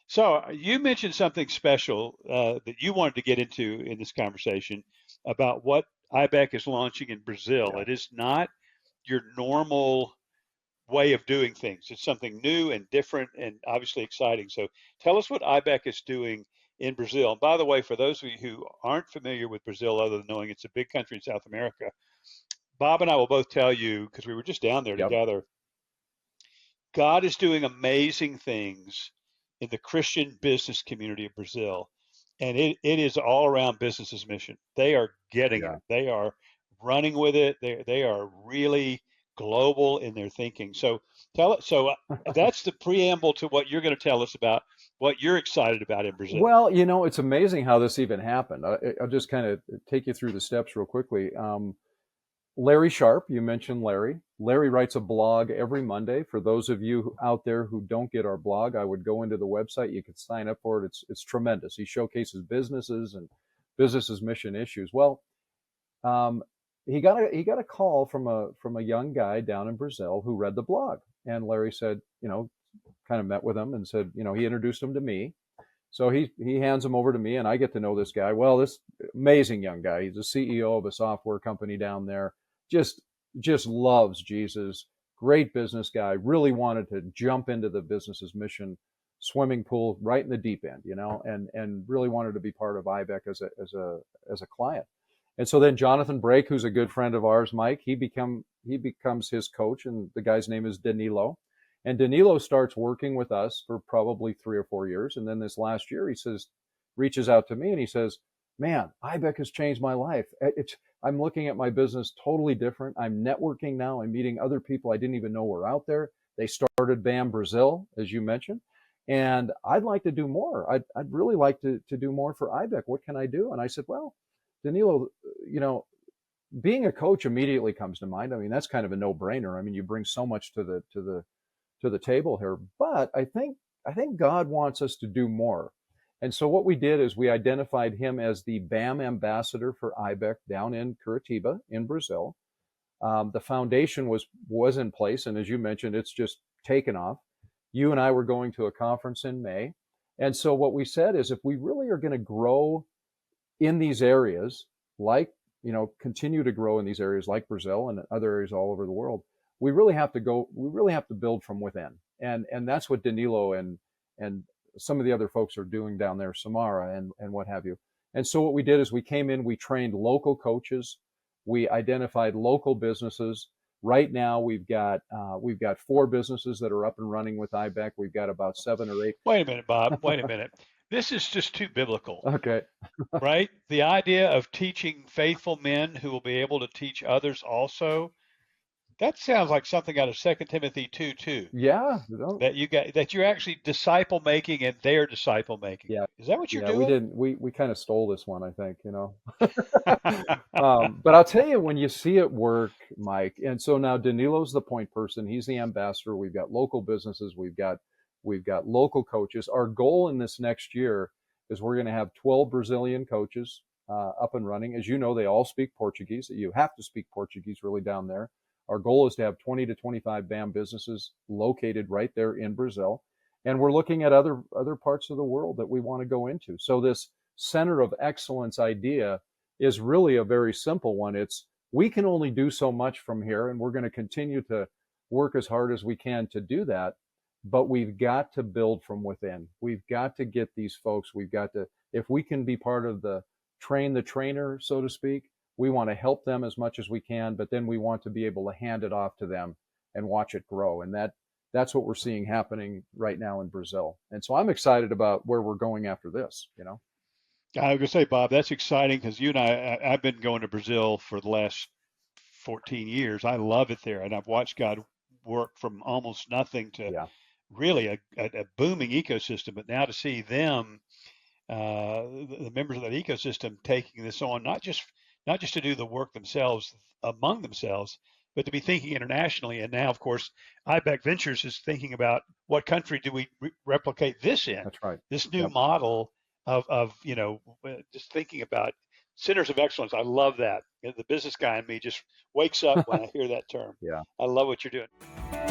So you mentioned something special that you wanted to get into in this conversation about what IBEC is launching in Brazil. Yeah. It is not your normal way of doing things. It's something new and different and obviously exciting. So tell us what IBEC is doing in Brazil. And by the way, for those of you who aren't familiar with Brazil, other than knowing it's a big country in South America, Bob and I will both tell you, because we were just down there Yep. together, God is doing amazing things in the Christian business community of Brazil. And it is all around business's mission. They are getting Yeah. it. They are running with it. They are really global in their thinking. So that's the preamble to what you're going to tell us about what you're excited about in Brazil. Well, it's amazing how this even happened. I'll just kind of take you through the steps real quickly. Larry Sharp, you mentioned Larry. Larry writes a blog every Monday. For those of you out there who don't get our blog, I would go into the website. You can sign up for it. It's tremendous. He showcases businesses and businesses mission issues. Well, um, he got a call from a young guy down in Brazil who read the blog, and Larry said, kind of met with him and said, he introduced him to me. So he hands him over to me, and I get to know this guy. Well, this amazing young guy. He's a CEO of a software company down there. Just just loves Jesus. Great business guy. Really wanted to jump into the business's mission, swimming pool right in the deep end, and really wanted to be part of IBEC as a client. And so then Jonathan Brake, who's a good friend of ours, Mike, he becomes his coach, and the guy's name is Danilo. And Danilo starts working with us for probably 3 or 4 years. And then this last year, reaches out to me and he says, "Man, IBEC has changed my life. I'm looking at my business totally different. I'm networking now. I'm meeting other people I didn't even know were out there. They started BAM Brazil, as you mentioned. And I'd like to do more. I'd really like to do more for IBEC. What can I do?" And I said, "Well, Danilo, you know, being a coach immediately comes to mind. I mean, that's kind of a no-brainer. I mean, you bring so much to the table here. But I think God wants us to do more. And so what we did is we identified him as the BAM ambassador for IBEC down in Curitiba in Brazil. The foundation was in place, and as you mentioned, it's just taken off. You and I were going to a conference in May, and so what we said is, if we really are going to grow in these areas, like, continue to grow in these areas like Brazil and other areas all over the world, we really have to build from within. And that's what Danilo and some of the other folks are doing down there, Samara and what have you. And so what we did is we came in, we trained local coaches, we identified local businesses. Right now we've got 4 businesses that are up and running with IBEC. We've got about 7 or 8. Wait a minute, Bob. Wait a minute. This is just too biblical, Okay. right? The idea of teaching faithful men who will be able to teach others also. That sounds like something out of Second Timothy 2:2. Yeah. That you're actually disciple making and they're disciple making. Yeah. Is that what you're Yeah, we doing? didn't. We kind of stole this one, I think. But I'll tell you, when you see it work, Mike, and so now Danilo's the point person. He's the ambassador. We've got local businesses. We've got local coaches. Our goal in this next year is we're going to have 12 Brazilian coaches up and running. As you know, they all speak Portuguese. You have to speak Portuguese really down there. Our goal is to have 20 to 25 BAM businesses located right there in Brazil. And we're looking at other parts of the world that we want to go into. So this center of excellence idea is really a very simple one. It's, we can only do so much from here, and we're going to continue to work as hard as we can to do that. But we've got to build from within. We've got to get these folks. If we can be part of the train the trainer, so to speak, we want to help them as much as we can, but then we want to be able to hand it off to them and watch it grow. And that's what we're seeing happening right now in Brazil. And so I'm excited about where we're going after this. I was going to say, Bob, that's exciting because you and I've been going to Brazil for the last 14 years. I love it there, and I've watched God work from almost nothing to Yeah. really a booming ecosystem. But now to see them, the members of that ecosystem, taking this on, not just to do the work themselves among themselves, but to be thinking internationally. And now, of course, IBEC Ventures is thinking about what country do we replicate this in? That's right. This new Yep. model of just thinking about centers of excellence. I love that. The business guy in me just wakes up when I hear that term. Yeah. I love what you're doing.